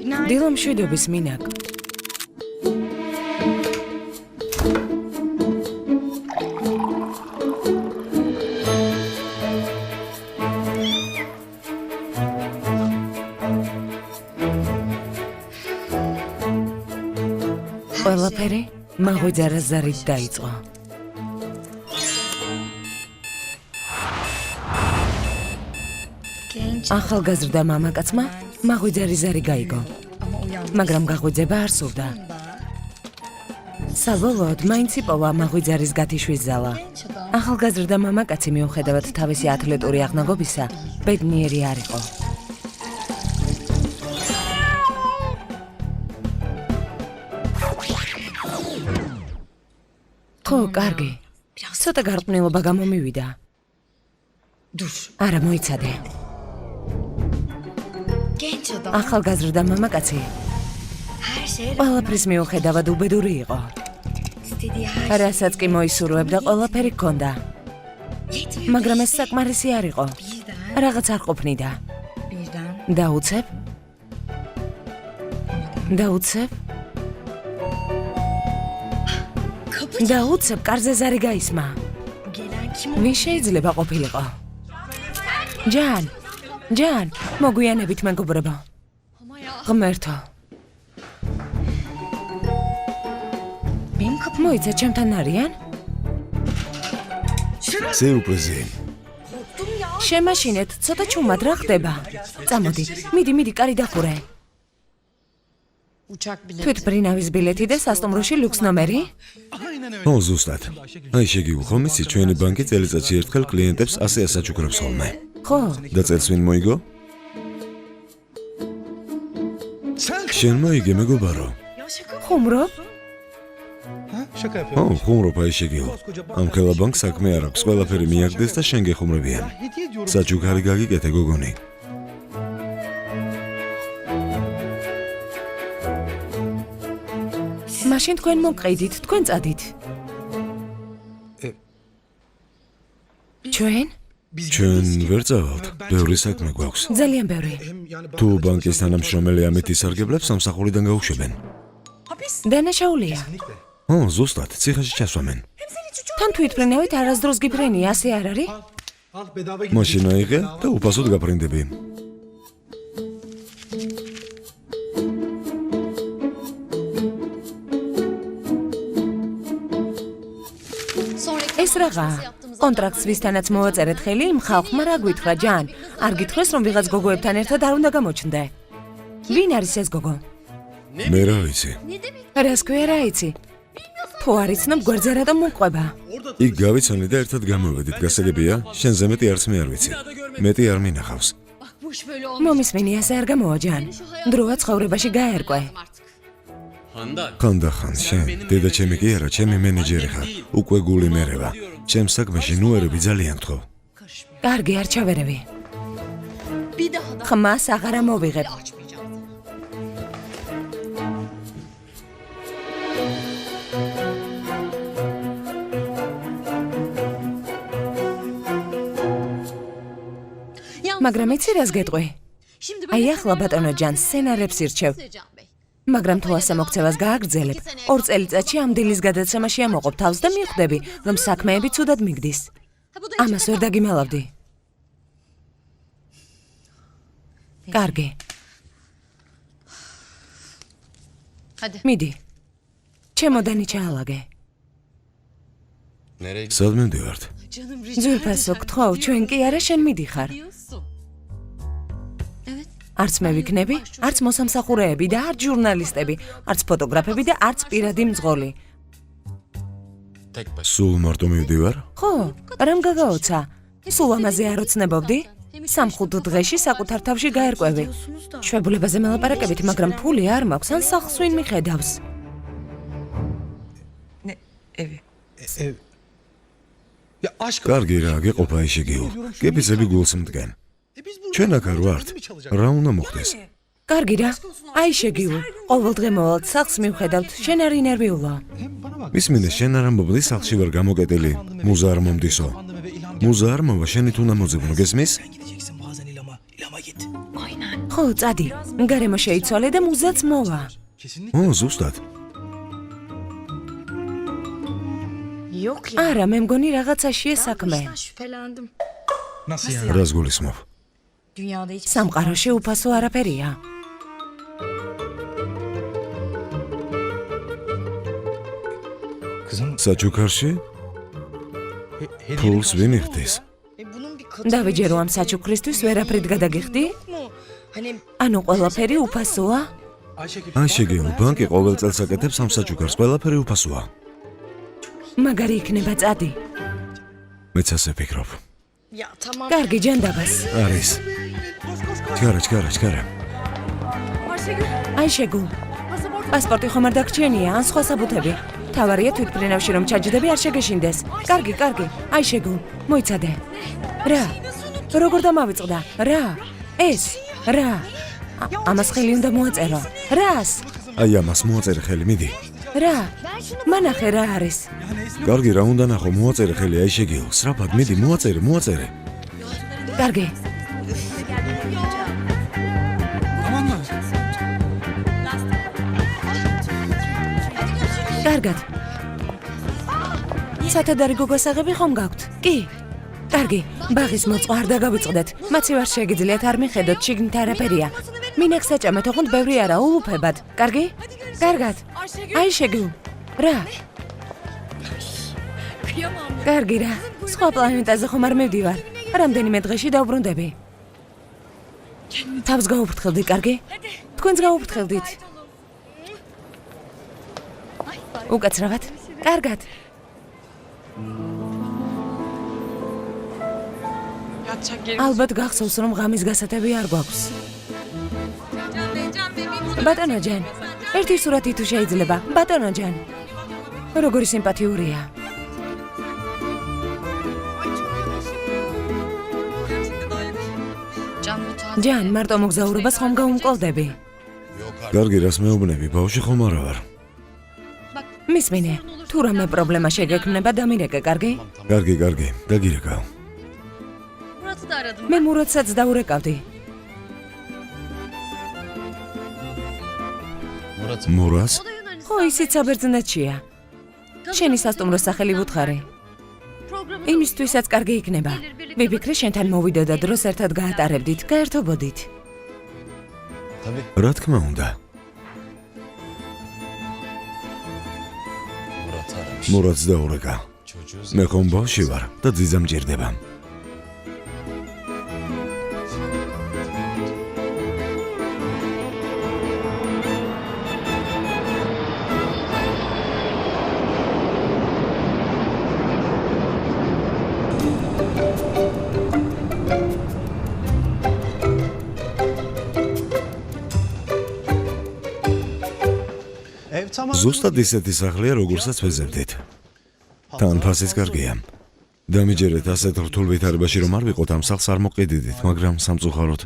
დილა მშვიდობის მინაკ. ყველაფერი მაღვიძარას ზარით დაიწყო. ახალგაზრდა მამაკაცმა მაღვიძარის ზარი გაიგო, მაგრამ გაღვიძება არ სურდა. საბოლოოდ მაინც იპოვა მაღვიძარის გათიშვის ზალა. ახალგაზრდა მამაკაცი მიუხედავად თავისი ათლეტური აღნაგობისა, ბედნიერი არ იყო. ხო, კარგი. ცოტა გარყვნილობა გამომივიდა. არა, მოიცადე. ახალგაზრდა მამაკაცი ყველაფრის მიუხედავად უბედური იყო. რასაც კი მოისურვებდა, ყველაფერი ჰქონდა. მაგრამ ეს საკმარისი არ იყო. რაღაც არ ყოფნიდა. დაუცებ? დაუცებ, კარზე ზარი გაისმა. ვის შეიძლება ყოფილიყო? ჯან, მოგვიანებით მეგობრებო. ღმერთო. მოიცა, ჩემთან არიან? სიურპრიზი. შემაშინეთ, ცოტა ჩუმად რა ხდება? წამოდი, მიდი, კარი დახურე. თვითმფრინავის ბილეთი და სასტუმროში ლუქს ნომერი? ო, ზუსტად. აი შეგიულ ხომ იცი, ჩვენი ბანკი წელიწადში ერთხელ კლიენტებს 100 ასაჩუქრებს ხოლმე. ხო. და წელს ვინ მოიგო? შენ მოიგე, მეგობარო. ხუმრობ? ო, ხუმრობ, აი შეგიულ. ამ ხელა ბანკს საქმე არ აქვს, ყველაფერი მიაგდეს და შენ გეხუმრებიან. საჩუქარი გაგიკეთე, გოგონი. მაშინ თქვენ მომყიდით, თქვენ წადით. ჩვენ ვერ წავალთ, ბევრი საქმე გვაქვს. ძალიან ბევრი. თუ ბანკის თანამშრომელი ამით ისარგებლებს, სამსახურიდან გაუშვებენ. დანაშაულია. ო, ზუსტად, ციხეში ჩასვამენ. თან თვითმფრინავით არასდროს გიფრენია, ასე არ არის? მაშინ აიღე და უფასოდ გაფრინდები. ეს რაღა? კონტრაქტს ვისთანაც მოვაწერეთ ხელი, იმ ხალხმა რა გვითხრა, ჯან? არ გითხრეს, რომ ვიღაც გოგოებთან ერთად არ უნდა გამოჩნდე? ვინ არის ეს გოგო? მე რა ვიცი. რას ქვია რა იცი? თუ არ იცნობ, გვერდზე რატომ მომყვება? იქ გავიცანი და ერთად გამოვედით, გასაგებია? შენზე მეტი არც მე არ ვიცი. მეტი არ მინახავს. მომისმენი, ასე არ გამოვა, ჯან. დროა ცხოვრებაში გაერკვე. ხანდახან შენ, დედა ჩემი კი არა, ჩემი მენეჯერი ხარ. უკვე გული მერევა. ჩემს საქმეში ნუერები ძალიან გთხოვ. კარგი, არ ჩავერევი. ხმას აღარ ამოვიღებ. მაგრამ იცი რას გეტყვი? აი ახლა ბატონო ჯან, სცენარებს ირჩევ. მაგრამ თუ ასე მოქცევას გააგრძელებ, 2 წელიწადში ამ დილის გადაცემაში ამოყოფ თავს და მიხვდები, რომ საქმეები ცუდად მიგდის. ამას ვერ დაგიმალავდი. კარგი. მიდი. ჩემოდანი ჩაალაგე. სადმე მივდივართ? ძვირფასო, გთხოვ, ჩვენ კი არა შენ მიდიხარ. არც მე ვიქნები, არც მოსამსახურეები და არც ჟურნალისტები, არც ფოტოგრაფები და არც პირადი მძღოლი. სულ მარტო მივდივარ? ხო, რამ გაგაოცა? სულ ამაზე არ ოცნებობდი? 3-5 დღეში საკუთარ თავში გაერკვევი. შვებულებაზე მელაპარაკებით, მაგრამ ფული არ მაქვს, ან სახლს ვინ მიხედავს? კარგი რა, გეყოფა ისეგიულ. გებიზები გულს მდგენ. ჩვენ აქ არ ვართ. რა უნდა მოხდეს? კარგი რა, აი შეგიულ. ყოველდღე მოვალთ სახლს მივხედავთ, შენ არ ინერვიულა. მისმინე, შენ არ ამბობდი სახლში ვარ გამოკეტილი. მუზა არ მომდისო. მუზა არ მოვა, შენით უნდა მოძებნო, გესმის? ხო, წადი. გარემო შეიცვალე და მუზაც მოვა. ზუსტად. არა, მე მგონი რაღაცაშია საქმე. რას გულისხმობ? სამყაროში უფასო არაფერია. საჩუქარში? ფულს ვინ იხდის? დავიჯერო ამ საჩუქრისთვის ვერაფრით გადაგიხდი? ანუ ყველაფერი უფასოა? აიშეგიულ, ბანკი ყოველ წელს აკეთებს ამ საჩუქარს, ყველაფერი უფასოა. მაგარი იქნება, წადი. მეც ასე ვფიქრობ. კარგი, ჯანდაბას. არის. ჩქარა. აიშეგულ. პასპორტი ხომ არ დაგრჩენია, ან სხვა საბუთები? თავარია თვითმფრინავში რომ ჩაჯდები არ შეგეშინდეს. კარგი, აიშეგულ, მოიცადე. რა? როგორ დამავიწყდა? რა? ეს? რა? ამას ხელი უნდა მოაწერო. რას? აი ამას მოაწერე ხელი, მიდი. რა? მანახე რა არის? კარგი, რა უნდა ნახო, მოაწერე ხელი, აიშეგიულ. სრაფად, მიდი, მოაწერე. კარგი. კარგად. სათადარი გოგოსაღები ხომ გაქვთ? კი. კარგი, ბაღის მოწყვა არ დაგავიწყდეთ. მაცი ვარ შეგიძლიათ არ მიხედოთ, შიგნით არაფერია. მინაკს საჭამეთ, ოღონდ ბევრი არა, ულუფებად. კარგი? კარგად. აიშეგულ. რა? კარგი რა. სხვა პლანეტაზე ხომ არ მივდივარ. რამდენიმე დღეში დავბრუნდები. თავს გაუფრთხილდით, კარგი? თქვენც გაუფრთხილდით. უკაცრავად. კარგად. ალბათ გახსოვს, რომ ღამის გასათები არ გვაქვს. ბატონო ჯან, ერთი სურათი თუ შეიძლება, ბატონო ჯან. როგორი სიმპათიურია. ჯან, მარტო მოგზაურობას ხომ გაუმკლდები? კარგი, რას მეუბნები, ბავშვი ხომ არა ვარ. მისმინე, თუ რამე პრობლემა შეგექმნება, დამირეკე, კარგი? კარგი, დაგირეკავ. მე მურადსაც დაურეკავდი. მურას? ხო, ისიც საბერძნეთშია. შენი სასტუმროს სახელი ვუთხარი. იმისთვისაც კარგი იქნება. ვიფიქრე შენთან მოვიდო და დროს ერთად გაატარებდით, გაერთობოდით. რა თქმა უნდა. მურადს დაურეკა. მე ხომ ბავშვი ვარ და ძიძა მჭირდება. ზუსტად ისეთი სახლია, როგორსაც ვეზებდით. თან ფასიც კარგია. დამიჯერეთ ასეთ რთულ ვითარებაში რომ არ ვიყოთ ამ სახლს არ მოყიდიდით, მაგრამ სამწუხაროდ.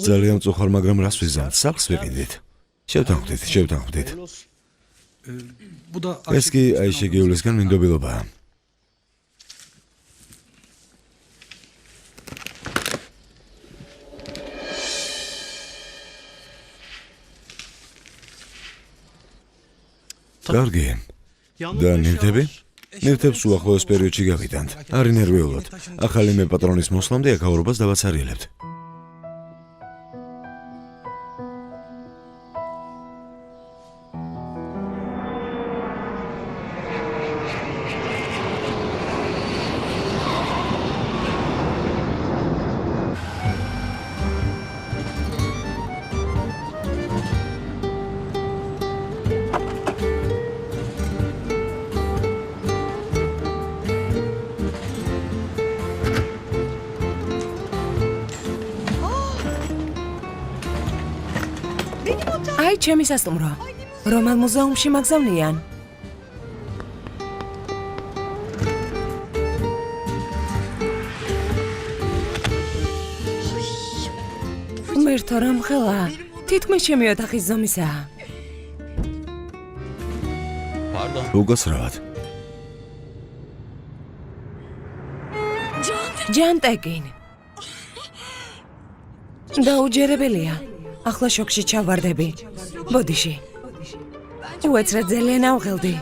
ძალიან მწუხარ, მაგრამ რას ვიზამთ, სახლს ვიყიდით. შევთანხმდით. ეს კი აიშეგიულისგან მინდობილობაა. კარგი. და ნივთები? ნივთებს უახლოეს პერიოდში გავიტანთ. არ ინერვიულოთ. ახალი მე პატრონის მოსვლამდე აქაურობას დავაცარიელებთ. აი, ჩემი სასტუმრო. რომელ მუზეუმში მაგზავნიან? მერტო რამ ხელა? თითქმის ჩემი ოთახის ზომისაა. უკაცრავად. ჯანტეკინ. დაუჯერებელია. ახლა შოქში ჩავარდები. ბოდიში. უეცრად ძალიან ავღელდი.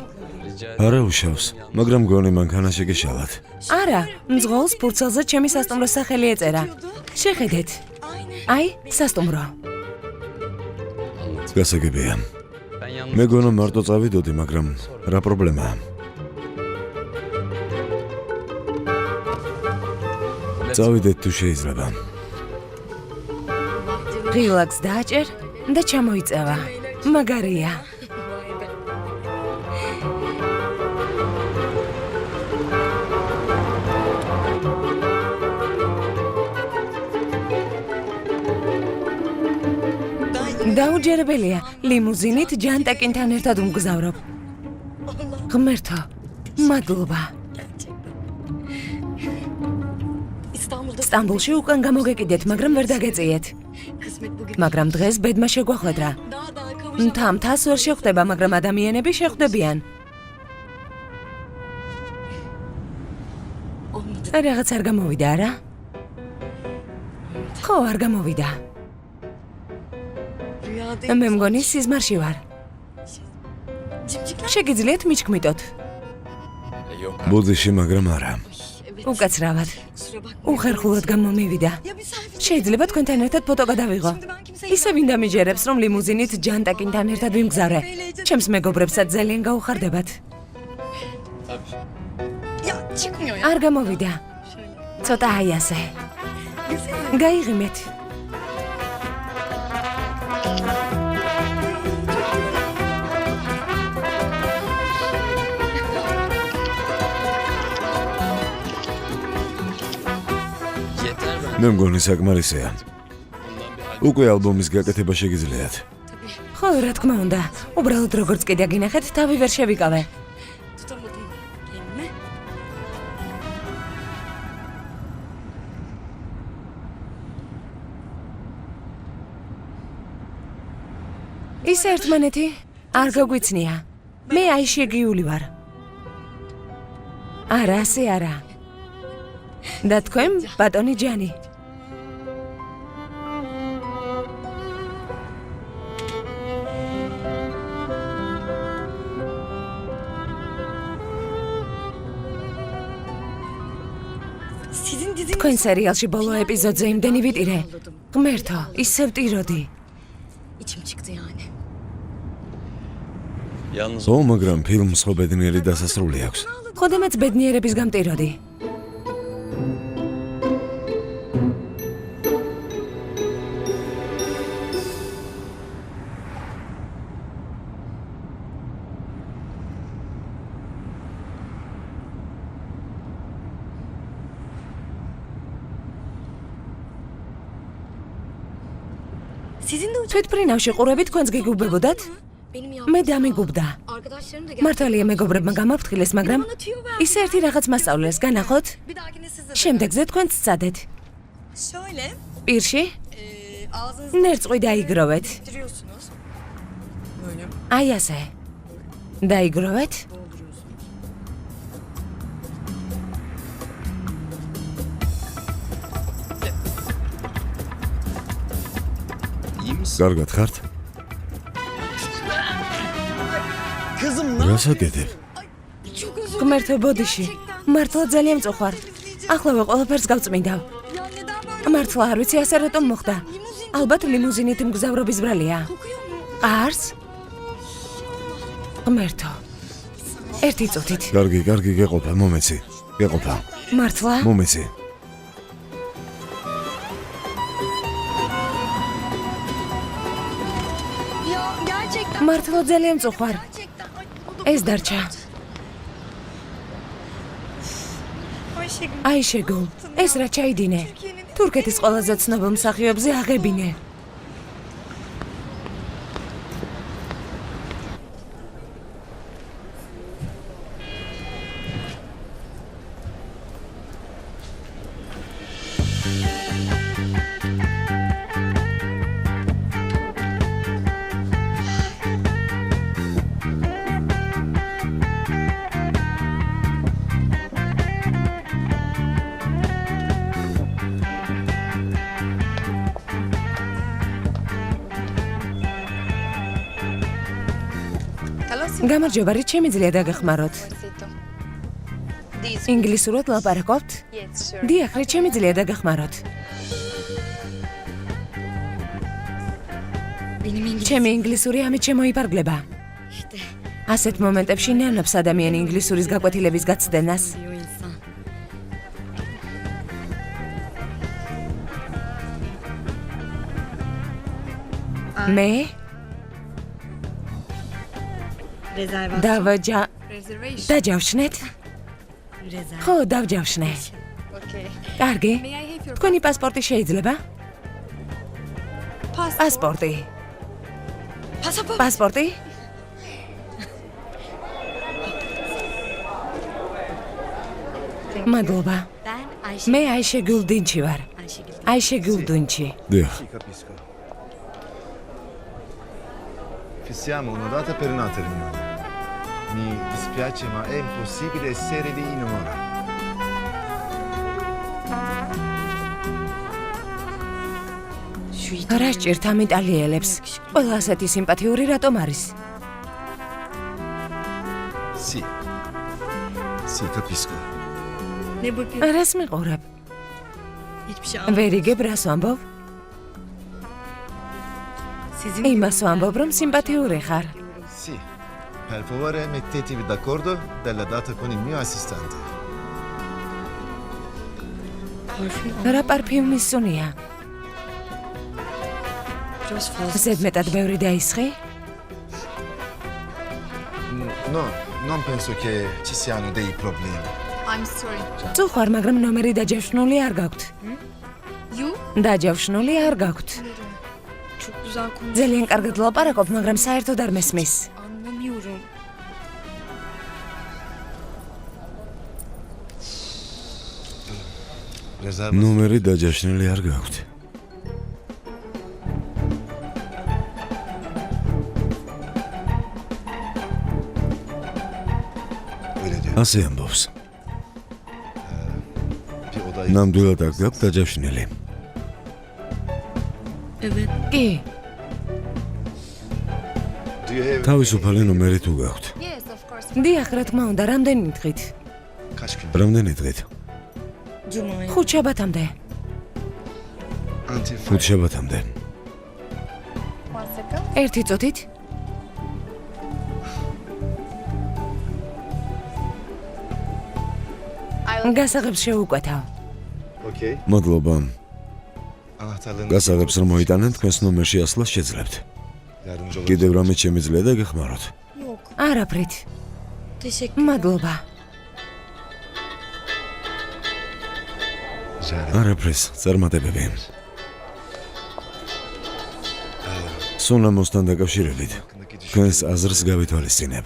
არა უშავს, მაგრამ გონი მანქანაში გეშალათ. არა, მძღოლს ფურცელზე ჩემი სასტუმროს სახელი ეწერა. შეხედეთ. აი, სასტუმრო. გასაგებია. მე გონა მარტო წავიდოდი, მაგრამ რა პრობლემაა? წავიდეთ თუ შეიძლება. ღილაკს დააჭერ და ჩამოიწევა. მაგარია. დაუჯერებელია, ლიმუზინით ჯანტაკინთან ერთად უმგზავრობ. ღმერთო, მადლობა. სტამბოლში უკან გამოგეკიდეთ, მაგრამ ვერ დაგეწიეთ. მაგრამ დღეს ბედმა შეგვახვედრა. თამთას ვერ შეხვდება, მაგრამ ადამიანები შეხვდებიან. რაღაც არ გამოვიდა, არა? ხო, არ გამოვიდა. მე მგონი სიზმარში ვარ. შეგიძლიათ მიჩქმიტოთ. ბუდიში, მაგრამ არა. უკაცრავად. უხერხულად გამომივიდა. შეიძლება თქვენთან ერთად ფოტო გადავიღო. ისე ვინ დამიჯერებს, რომ ლიმუზინით ჯანტაკინთან ერთად ვიმგზავრე. ჩემს მეგობრებსაც ძალიან გაუხარდებათ. არ გამოვიდა. ცოტა აი ასე. გაიღიმეთ. მე მგონი საკმარისია. უკვე ალბომის გაკეთება შეგიძლიათ. ხო, რა თქმა უნდა. უბრალოდ როგორც კი დაგინახეთ, თავი ვერ შევიკავე. ის ერთმანეთი არ გაგვიცნია. მე აი შეგიული ვარ. არა, ასე არა. და თქვენ, ბატონი ჯანი. თქვენ სერიალში ბოლო ეპიზოდზე იმდენი ვიტირე. ღმერთო, ისევ ტიროდი. ო, მაგრამ ფილმს ხო ბედნიერი დასასრული აქვს. ხოდემაც ბედნიერების გამტიროდი. თვითფრინავში ყურები თქვენს გიგუბებოდათ? მე დამიგუბდა. მართალია მეგობრებმა გამაფრთხილეს, მაგრამ ის ერთი რაღაც მასწავლეს, განახოთ? შემდეგზე თქვენც სცადეთ. პირში? ნერწყვი დაიგროვეთ. აი ასე. დაიგროვეთ? კარგად ხართ? რასაკეთებ? ღმერთო, ბოდიში. მართლა ძალიან მწუხვარ. ახლავე ყველაფერს გავწმინდავ. მართლა არ ვიცი ასე რატომ მოხდა. ალბათ ლიმუზინით მგზავრობის ბრალია. ყარს? ღმერთო. ერთი წუთით. კარგი, გეყოფა, მომეცი. გეყოფა. მართლა? მომეცი. მართლა ძალიან მწუხვარ. ეს დარჩა. აი შეგულ, ეს რა ჩაიდინე. თურქეთის ყველაზე ცნობილ მსახიობზე აღებინე. გამარჯობა, რით შემიძლია დაგეხმაროთ? ინგლისურად ლაპარაკობთ? დიახ, რით შემიძლია დაგეხმაროთ? ჩემი ინგლისური ამით შემოიფარგლება. ასეთ მომენტებში ნანობს ადამიანი ინგლისურის გაკვეთილების გაცდენას. მე დაჯავშნეთ? ხო, დავჯავშნე. კარგი. თქვენი პასპორტი შეიძლება? პასპორტი. პასპორტი? მადლობა. მე აიშე გულდინჩი ვარ. აიშე გულდინჩი. დიახ. Fissiamo una data per una terminale. Mi dispiace, ma è impossibile essere lì in un'ora. რა სჭირთ ამ იტალიელებს? ყველა ასეთი სიმპათიური რატომ არის? Sì. Sì, capisco. რას მიყურებ? ვერ იგებ რას ვამბობ? იმას ვამბობ, რომ სიმპათიური ხარ. Sì. Per favore mettetevi d'accordo della data con il mio assistente. რა პარფიუმის სუნია? ზედმეტად ბევრი დაისხი? No, non penso che ci siano dei problemi. წუხარ, მაგრამ ნომერი დაჯავშნული არ გაქვთ. დაჯავშნული არ გაქვთ. ძალიან კარგად ლაპარაკობ, მაგრამ საერთოდ არ მესმის. ნომერი დაჯაშნილი არ გაქვთ. ასე ამბობს. ნამდვილად არ გაქვთ დაჯაშნილი. კი, Do you have თავისუფალი ნომერი თუ გაქვთ. დიახ, რა თქმა უნდა, რამდენი დღით? kaç gün? რამდენი დღით? 5 შაბათამდე. Until 5 შაბათამდე. ერთი წუთით? გასაღებს შეუკვეთავ. Okay. მადლობა. Anahtarlarını გასაღებს რომ მოიტანენ თქვენს ნომერში ასვლას შეძლებთ. yardımcı olun. კიდევ რამე შემიძლია დაგეხმაროთ? არაფრით. მადლობა. Rica ederim. არაფრის, წარმატებები. სუნამოსთან დაკავშირებით თქვენს აზრს გავითვალისწინებ.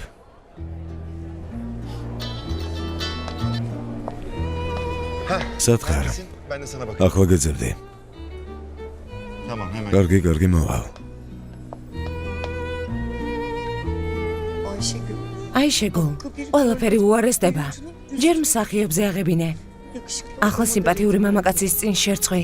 სათხარ, Ben de sana bakayım. ახლა გეძებდი. Tamam, hemen. კარგი, მოვალ. აიშეგულ, ყველაფერი უარესდება. ჯერ მსახიობზე აღებინე. ახლა სიმპათიური მამაკაცის წინ შერცხვი.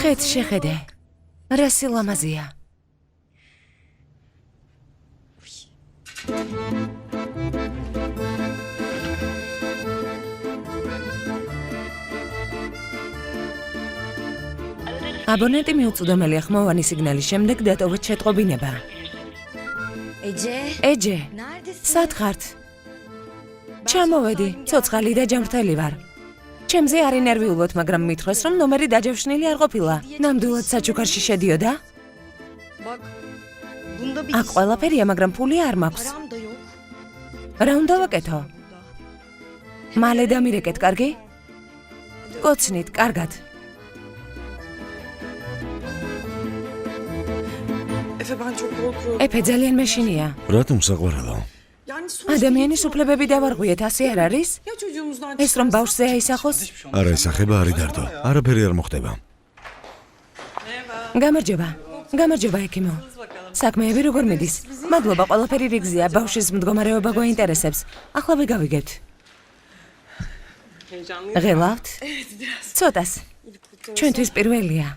ხეთ შეხედე. რა სილამაზია. აბონენტი მიუწვდომელი ხმოვანი სიგნალის შემდეგ დატოვეთ შეტყობინება. ეჯე, სად ხართ? ჩამოვედი, ცოცხალი და ჯანმრთელი ვარ. ჩემზე არ ინერვიულოთ, მაგრამ მითხრეს, რომ ნომერი დაჯავშნილი არ ყოფილა. ნამდვილად საჩუქარში შედიოდა? აქ ყველაფერია, მაგრამ ფული არ მაქვს. რა უნდა ვაკეთო? მალე დამირეკეთ, კარგი? კოცნით, კარგად. ეფე ძალიან მეშინია. რატომ საყვარელო? ადამიანის უფლებები დავარღვიეთ, ასე არ არის? ეს რომ ბავშვზე აისახოს? არა ისახება, არ იდარდო. არაფერი არ მოხდება. გამარჯობა, ექიმო. საქმეები როგორ მიდის? მადლობა, ყველაფერი რიგზია, ბავშვის მდგომარეობა გვაინტერესებს. ახლა ვიგავიგებთ. ღელავთ? ცოტას. ჩვენთვის პირველია.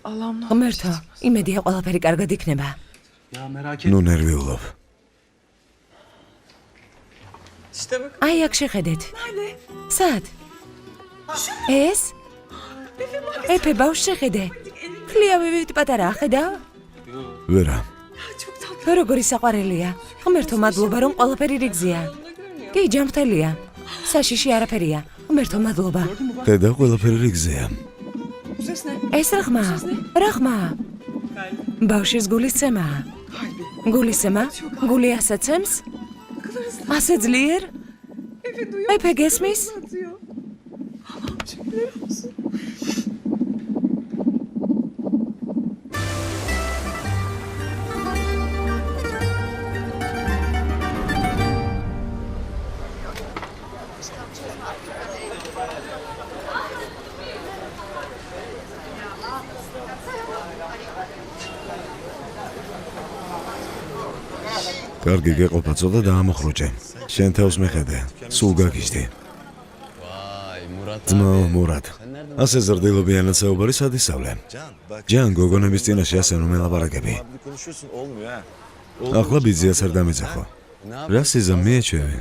ღმერთო, იმედია ყველაფერი კარგად იქნება. ნუ ნერვიულობ. აი აქ შეხედეთ. სად? ეს? ეფე ბავშვს შეხედე. ფლიავივით პატარაა, ხედავ? ვერა. როგორი საყვარელია. ღმერთო, მადლობა რომ ყველაფერი რიგზია. კი, ჯანმრთელია. საშიში არაფერია. ღმერთო, მადლობა. ხედავ ყველაფერი რიგზეა. ეს რა ხმაა? რა ხმაა? ბავშვის გულისცემაა. გულისცემა? გული ასაცემს? ასე ძლიერ? ეფე გესმის? კარგი გეყოფაცო და დაამოხრუჭე. შენ თავს მიხედე. სულ გაგიჟდი. ძმაო მურად. ასე ზრდილობიანად საუბარი სად ისავლე? ჯან გოგონების წინაშე ასე რომ ელაპარაკები. ახლა ბიძიას არ დამეძახო. რა სიზა მიეჩვევი?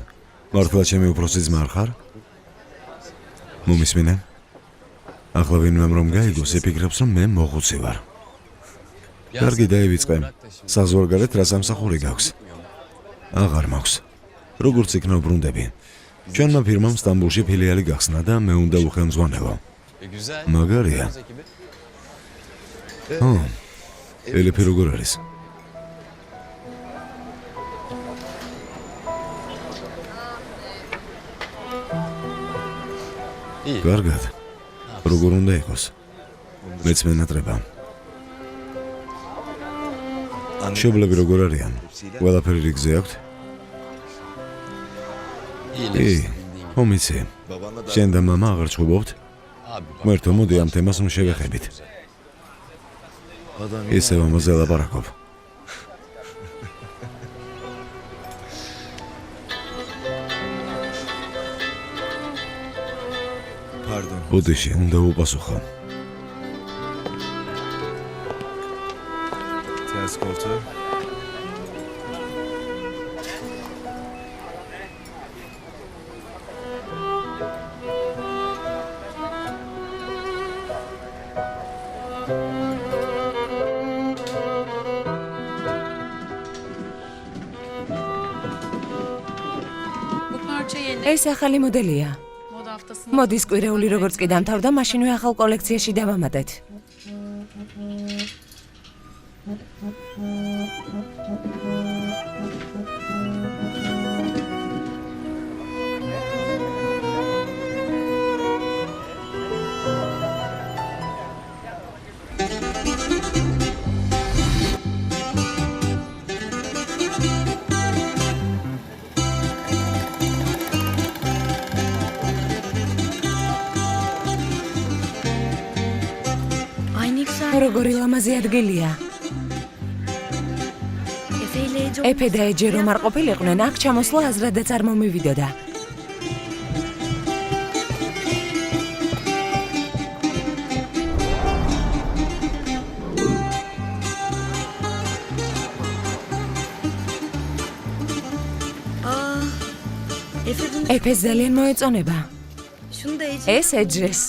მართლა ჩემი უფროსი ძმა არ ხარ? მომისმინე? ახლა ვინმემ რომ გაიგოს იფიქრებს რომ მე მოხუცი ვარ. კარგი დაივიწყე. საზღვარგარეთ რა სამსახური გაქვს? აღარ მაქვს. როგორც იქნა ბრუნდები. ჩვენმა ფირმამ სტამბულში ფილიალი გახსნა და მე უნდა უხელმძღვანელო. მაგარია. ელიფი როგორ არის? კარგად. როგორ უნდა იყოს? მეც მენატრება. მშობლები როგორ არიან? ყველაფერი რიგზე აქვთ? კი, ხომიცი. შენ და მამა აღარ ჩხუბობთ? მერთო, მოდი ამ თემას ნუ შევეხებით. ისევ ამაზე ლაპარაკობ. ოდიში, უნდა უპასუხო. Ascolto. ეს ახალი მოდელია. მოდის კვირეული როგორც კი დამთავრდა, მაშინვე ახალ კოლექციაში დავამატეთ. როგორი ლამაზი ადგილია. ეფე და ეჯი რომ არ ყოფილიყვნენ, აქ ჩამოსვლა აზრადაც არ მომივიდოდა. ეფეს ძალიან მოეწონება. ეს ეჯეს.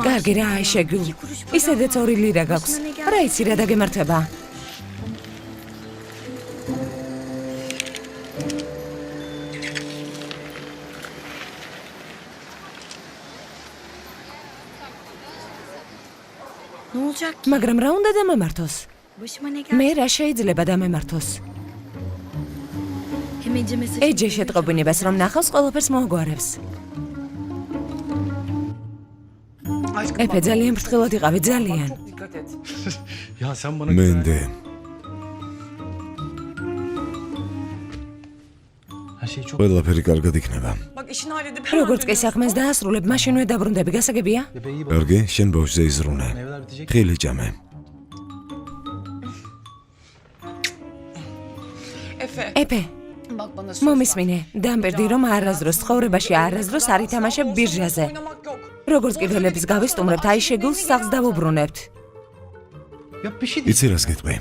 კარგი რა აიშეგულ. ისედაც 2 ლირა გაქვს. რა იცი რა დაგემართება? მაგრამ რა უნდა დამემართოს? მე რა შეიძლება დამემართოს? ეჯე შეტყობინებას რომ ნახავს, ყველაფერს მოაგვარებს. ეფე ძალიან ფრთხილად იყავი, ძალიან. მენდე. ყველაფერი კარგად იქნება. როგორც კი საქმეს დაასრულებ, მაშინვე დაბრუნდები, გასაგებია? კარგი, შენ ბავშვზე იზრუნე. ხილი ჭამე. ეფე, მომისმინე, დამბერდი რომ არასდროს ცხოვრებაში არასდროს არ ითამაშებ ბირჟაზე. როგორც კი ველების გავისტუმრებთ, აი შეგულს სახლს დავუბრუნებთ. იცი რას გეტყვი?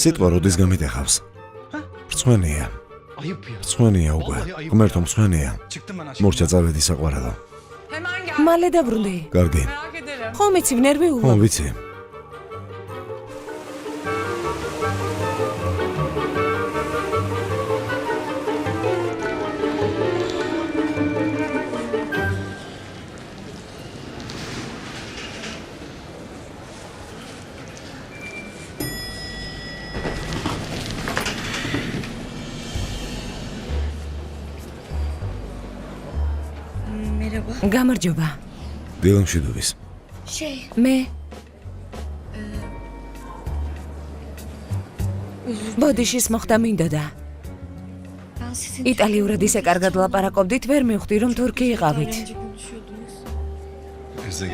სიტყვა როდის გამიტეხავს? რწმენია. რწმენია უკვე. ღმერთო მწმენია. მორჩა წავედი საყვარელო. მალე დაბრუნდი. კარგი. ხომ იცი ნერვიულობ? ხო, ვიცი. გამარჯობა. დილამშვიდობის. მე ბოდიშის მოხდა მინდოდა. იტალიურად ისე კარგად ლაპარაკობდით, ვერ მივხვდი რომ თურქი იყავით.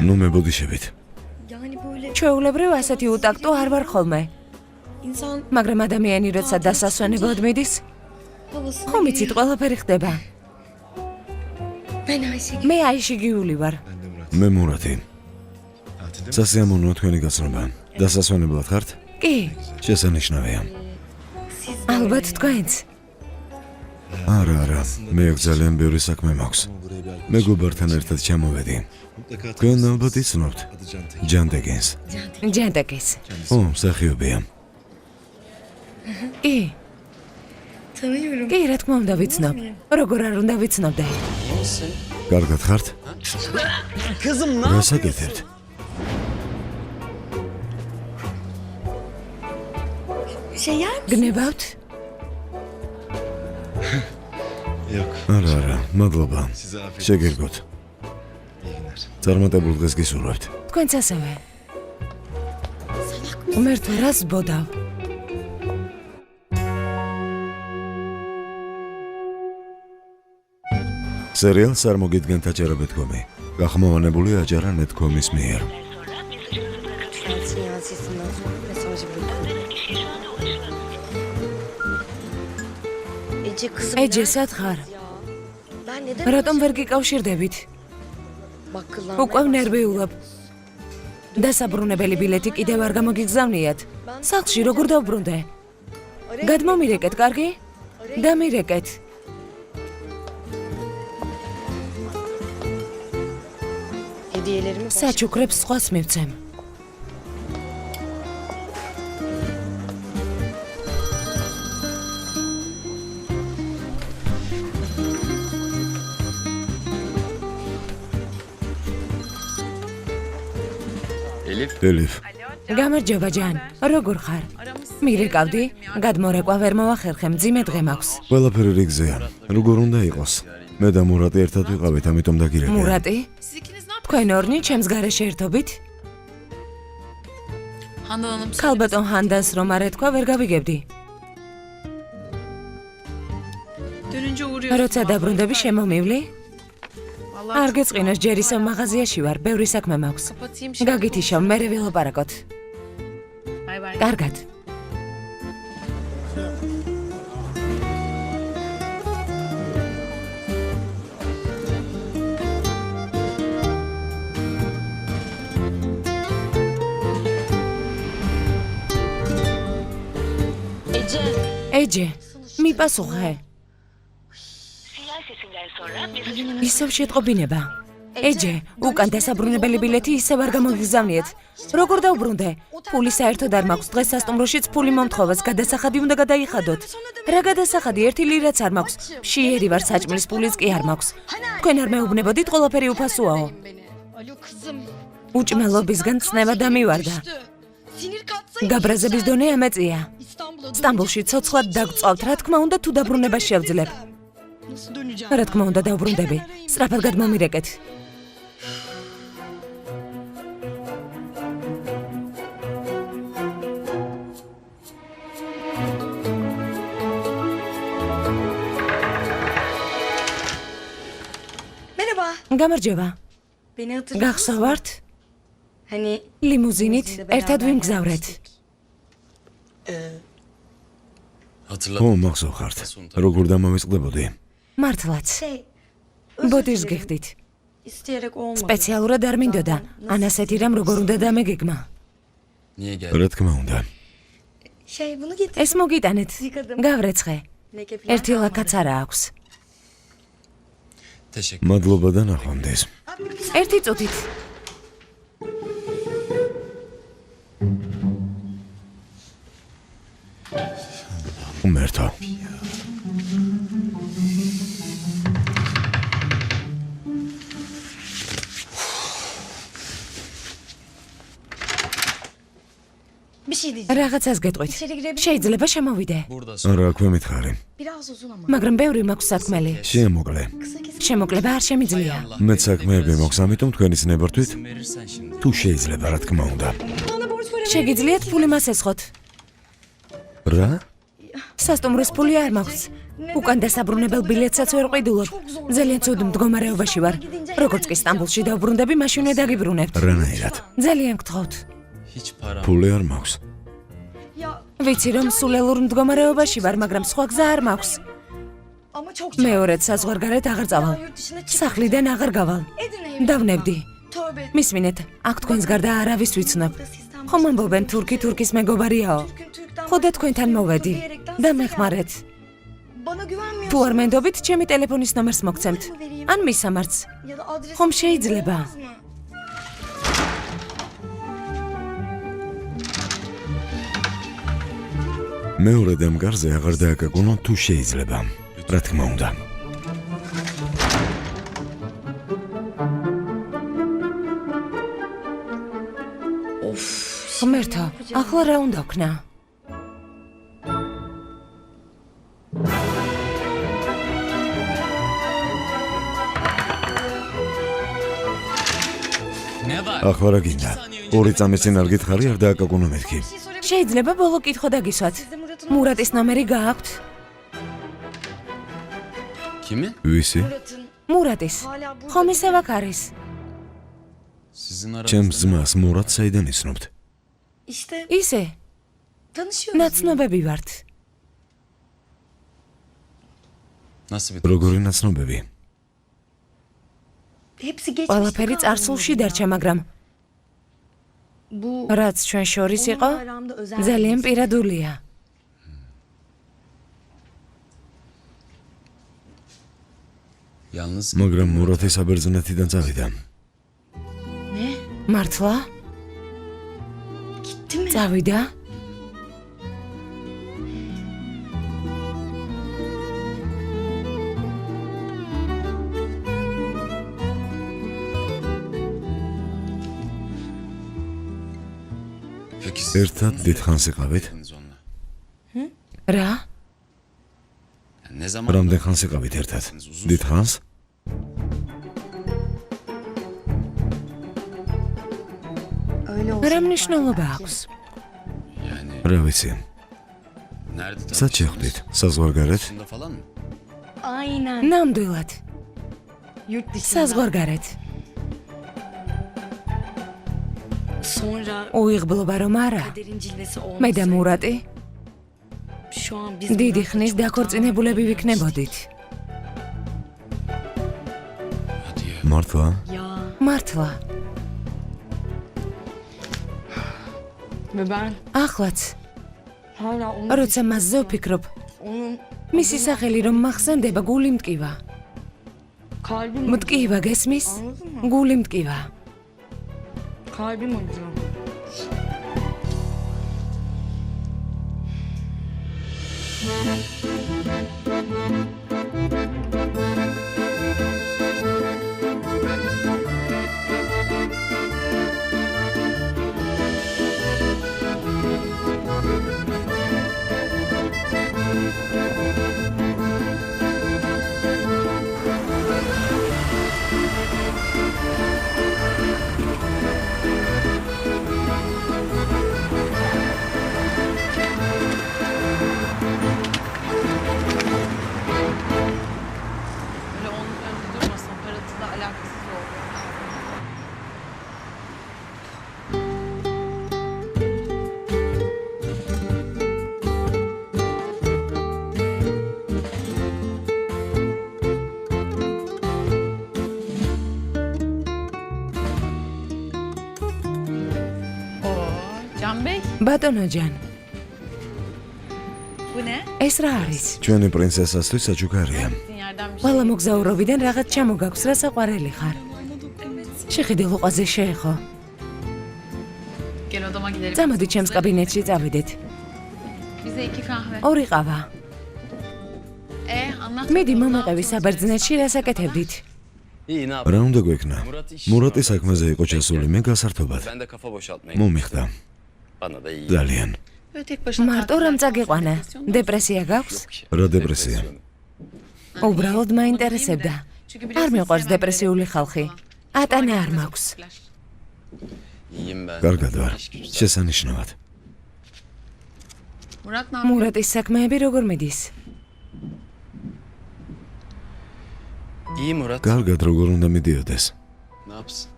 ნუ მებოდიშებით. ჩვეულებრივ ასეთი უტაქტო არ ვარ ხოლმე. მაგრამ ადამიანი როცა დასასვენებლად მიდის, ხომ იცით ყველაფერი ხდება. მე აიშიგიული ვარ. მე მურათი. სასიამოვნოა თქვენი გაცნობა. დასასვენებლად ხართ? კი, შესანიშნავია. ალბათ თქვენც. არა, მე ძალიან ბევრი საქმე მაქვს. მეგობართან ერთად ჩამოვედი. თქვენ ალბათ იცნობთ ჯანდეგენს. ჯანდეგენს. ო, მსახიობია. კი. კი, რა თქმა უნდა ვიცნობ. როგორ არ უნდა ვიცნობდე. კარგად ხართ? რას აკეთებთ? გნებავთ? არა, მადლობა. შეგერგოთ. წარმატებულ დღეს გისურვებთ. თქვენც ასევე. ღმერთო, რას ბოდავ? სერიალს არ მოგიდგენთ აჯარებეთქომი. გახმოვანებული აჯარა ნეტკომის მიერ. ეჯე, სად ხარ? რატომ ვერ გიკავშირდებით? უკვე ნერვიულობ. დასაბრუნებელი ბილეთი კიდევ არ გამოგიგზავნიათ. სახლში როგორ დავბრუნდე? გადმომირეკეთ, კარგი? დამირეკეთ. საჩუქრებს სხვას მივცემ. ელიფ. გამარჯობა ჯან, როგორ ხარ? მირეკავდი, გადმორეკვა ვერ მოახერხე, მძიმე დღე მაქვს. ყველაფერი რიგზეა. როგორ უნდა იყოს? მე და მურატი ერთად ვიყავით, ამიტომ დაგირეკე. მურატი? თქვენ ორნი ჩემს გარეშე ერთობით? ქალბატონ ჰანდას რომ არ ეთქვა, ვერ გავიგებდი. როცა დაბრუნდები შემომივლი? არ გეწყინოს, ჯერ ისევ მაღაზიაში ვარ, ბევრი საქმე მაქვს. გაგითიშავ, მერე ველაპარაკოთ. კარგად. ეჯე, მიპასუხე. ისევ შეტყობინება. ეჯე, უკან დასაბრუნებელი ბილეთი ისევ არ გამოგიგზავნიეთ. როგორ დავბრუნდე? ფული საერთოდ არ მაქვს, დღეს სასტუმროშიც ფული მომთხოვეს, გადასახადი უნდა გადაიხადოთ. რა გადასახადი? 1 ლირაც არ მაქვს. მშიერი ვარ, საჭმლის ფულიც კი არ მაქვს. თქვენ არ მეუბნებოდით, ყველაფერი უფასოაო. უჭმელობისგან ცნება დამივარდა. გაბრაზების დონე ამეწია. სტამბოლში ცოცხლად დაგწვავთ, რა თქმა უნდა, თუ დაბრუნება შევძლებ. რა თქმა უნდა, დავბრუნდები. სწრაფად გადმომირეკეთ. გამარჯობა. გახსოვართ? ლიმუზინით ერთად ვიმგზავრეთ. ო, მახსოვხართ. როგორ დამამეწყდებოდი? მართლაც. ბოდიშს გიხდით. სპეციალურად არ მინდოდა. ან ასეთი რამ როგორ უნდა დამეგეგმა. რა თქმა უნდა. ეს მოგიტანეთ. გავრეცხე. ერთი ლაკაც არა აქვს. მადლობა და ნახვამდის. ერთი წუთით. უმერთო. რაღაცას გეტყვით. შეიძლება შემოვიდე. არა, აქვე მითხარი. მაგრამ ბევრი მაქვს საქმელი. შემოკლე. შემოკლება არ შემიძლია. მე საქმეები მაქვს, ამიტომ თქვენი ცნებართვით თუ შეიძლება, რა თქმა უნდა. შეგიძლიათ ფული მას ესხოთ. რა? სასტუმროს ფული არ მაქვს. უკან დასაბრუნებელ ბილეთსაც ვერ ყიდულობ. ძალიან ცუდ მდგომარეობაში ვარ. როგორც კი სტამბოლში დავბრუნდები, მაშინვე დაგიბრუნებთ. რანაირად? ძალიან გთხოვთ. ფული არ მაქვს. ვიცი რომ სულელურ მდგომარეობაში ვარ, მაგრამ სხვა გზა არ მაქვს. მეორედ საზღვარგარეთ აღარ წავალ. სახლიდან აღარ გავალ. დავნებდი. მისმინეთ, აქ თქვენს გარდა არავის ვიცნობ. ხომ ამბობენ თურქი თურქის მეგობარიაო. ხოდა თქვენთან მოვედი. დამეხმარეთ. თუ არ მენდობით, ჩემი ტელეფონის ნომერს მოგცემთ. ან მისამართს. ხომ შეიძლება? მეორე დამგარზე აღარ დააკაკუნო თუ შეიძლება. რა თქმა უნდა. ღმერთო, ახლა რა უნდა ვქნა? ახლა რა გინდა? ორი წამის წინ არ გითხარი, არ დააკაკუნო მეთქი. შეიძლება ბოლო კითხვა დაგისვათ. მურატის ნომერი გააქვთ? Kimi? ვისი? მურატის. ხომ ისევ აქ არის? Sizin aranızda ჩემს ძმას მურატ საიდან იცნობთ? ისე. ნაცნობები ვართ. nasıl bir როგორი ნაცნობები? ყველაფერი წარსულში დარჩა, მაგრამ რაც ჩვენ შორის იყო, ძალიან პირადულია. yalnız მაგრამ მურატი საბერძნეთიდან წავიდა. მართლა? წავიდა? peki siz ერთად დიდხანს იყავით? onunla? რა? Yani ne zaman რამდენ ხანს იყავით ერთად? დიდხანს? რა მნიშვნელობა აქვს? yani რა ვიცი. nerede სად შეხვდით? საზღვარგარეთ? tanıştığında falan mı? ნამდვილად. საზღვარგარეთ. უიღბლობა რომ არა. მე და მურატი დიდი ხნის დაქორწინებულები ვიქნებოდით. Hadi ya. მართლა? მართლა. ახლაც, როცა მასზე ვფიქრობ, მისი სახელი რომ მახსენდება, გული მტკივა. მტკივა გესმის? გული მტკივა. Kalbim acıyor. ბატონო ჯან, Bu ne? ეს რა არის? ჩვენი პრინცესასთვის საჩუქარია. Yerden bir şey. ყველა მოგზაურობიდან რაღაც ჩამოგაქვს, რა საყვარელი ხარ. შეხედე ლუყაზე შეეხო. Gel odama gidelim. წამოდი ჩემს კაბინეტში წავიდეთ. Bize 2 kahve. ორი ყავა. Anlat. მიდი მომეყევი საბერძნეთში რასაკეთებდით. İyi ne რა უნდა გვექნა? მურატი საქმეზე იყო ჩასული, მე გასართობად. Ben de kafa boşaltmaya მომიხდა. Bana da iyi. ძალიან. Böyle tek başına მარტო რამ წაგიყვანა? დეპრესია გაქვს? რა დეპრესია? უბრალოდ მაინტერესებდა. არ მიყვარს დეპრესიული ხალხი. ატანა არ მაქვს. İyiyim ben. კარგად ვარ. შესანიშნავად. Murat ne yapıyor? მურატის საქმეები როგორ მიდის? İyi Murat. კარგად როგორ უნდა მიდიოდეს? Ne yapsın?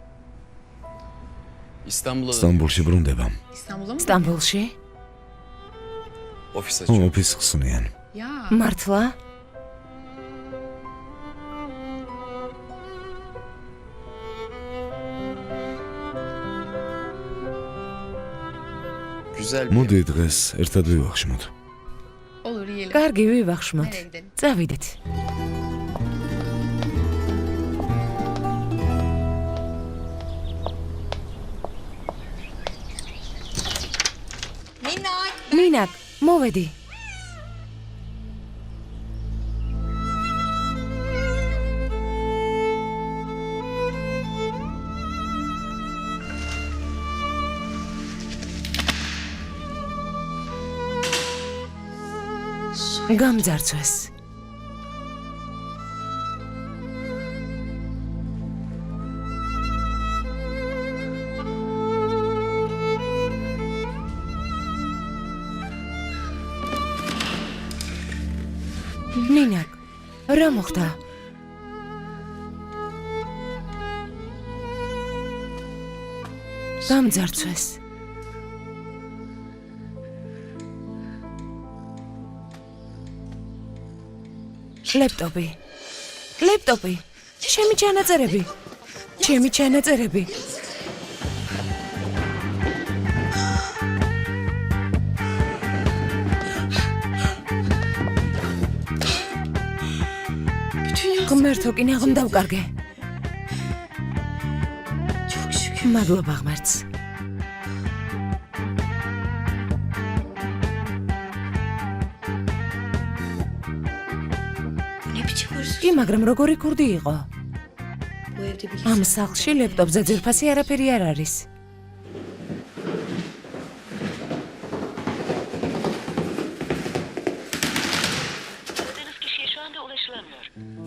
İstanbul'a da სტამბოლში ბრუნდება. İstanbul'a mı? სტამბოლში? ofis açıyor. ოფის ხსნიან. Ya. მართლა? Güzel bir მოდი დღეს ერთად ვივახშმოთ. Olur yiyelim. კარგი, ვივახშმოთ. Nereye gidelim? წავიდეთ. მინაკ, მოვედი. გამძარცვეს. მინაკ, რა მოხდა? გამძარცვეს. ლეპტოპი. ლეპტოპი. ჩემი ჩანაწერები. ჩემი ჩანაწერები. ღმერთო, კი ნაღმ დავკარგე. მადლობა ღმერთს. კი, მაგრამ როგორი ქურდი იყო? ამ სახლში ლეპტოპზე ძვირფასი არაფერი არ არის. Aradığınız kişiye şu anda ulaşılamıyor.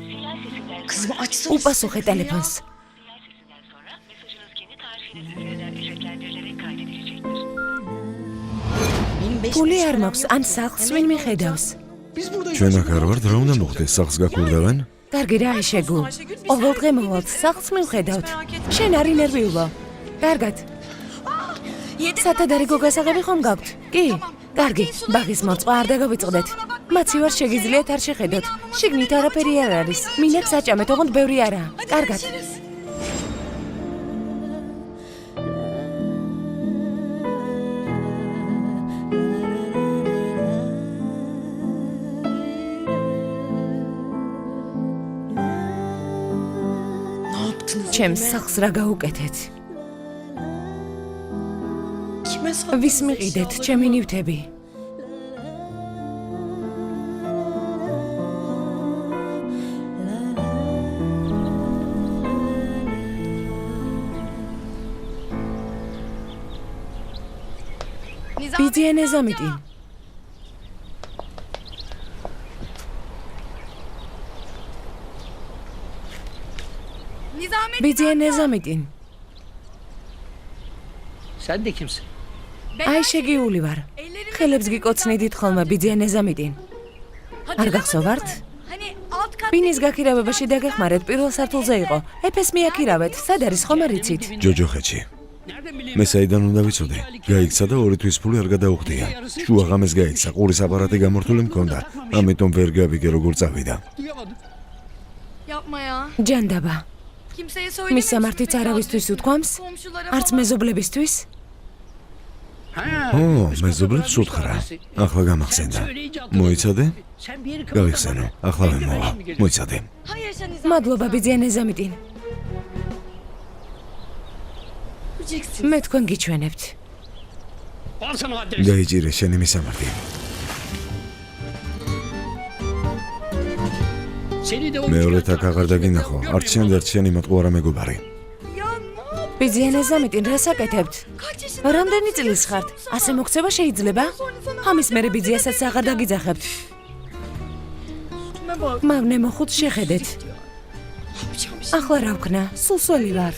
Sinyal sesinden sonra... Kızım açsana. უპასუხე ტელეფონს. Sinyal sesinden sonra mesajınız kendi tarifine süzüleden ücretlendirilerek kaydedilecektir. ფული არ მაქვს, ან სახლს ვინ მიხედავს? ჩვენ აქ არ ვართ, რა უნდა მოხდეს? სახლს გაკურდავენ? კარგი რა აიშეგულ. ყოველდღე მოვალთ, სახლს მივხედავთ. შენ არ ინერვიულო. კარგად. სათადარი გოგასაღები ხომ გაქვთ? კი. კარგი, ბაღის მორწყვა არ დაგავიწყდეთ. მაცივარ შეგიძლიათ არ შეხედოთ. შიგნით არაფერი არ არის. მინაკ საჭამეთ, ოღონდ ბევრი არაა. კარგად. Ne yaptınız? ჩემს სახლს რა გაუკეთეთ? Kime sattınız? ვის მიყიდეთ ჩემი ნივთები? ბიძია ნეზამიტი. ბიძია ნეზამიტი. Sen de kimsin? აი შეგიული ვარ. ხელებს გიკოცნიდით ხოლმე ბიძია ნეზამიტი. არ გახსოვართ? ბინის გაქირავებაში დაგეხმარეთ, პირველ სართულზე იყო. ეფეს მიაქირავეთ. სად არის ხომ არ იცით? ჯოჯოხეთში. Nereden bileyim? მე საიდან უნდა ვიცოდე? გაიქცა და 2 თვის ფული არ გადაუხდია. შუა ღამეს გაიქცა, ყურის აპარატი გამორთული მქონდა. ამიტომ ვერ გავიგე როგორ წავიდა. Duyamadım. Yapma ya. ჯანდაბა. Kimseye მის söylememiştim. სამართიც არავისთვის უთქვამს? არც მეზობლებისთვის? ო, მეზობლებს უთხრა. ახლა გამახსენდა. მოიცადე? გავიხსენო. ახლა ვემოვა. მოიცადე. მადლობა ბიძიანე ზამიტინ. მე თქვენ გიჩვენებთ. Al sana adresi. დაიჭირე შენი მისამართი. Seni de o მეორე თაკ აღარ დაგინახო. არც შენ და არც შენი მოტყუარა მეგობარი. ბიძიანე ზამიტინ, რას აკეთებთ? რამდენი წლის ხართ? ასე მოქცევა შეიძლება? ამის მერე ბიძიასაც აღარ დაგიძახებთ. მაგნე მოხუთ შეხედეთ. ახლა რა ვქნა? სულ სველი ვარ.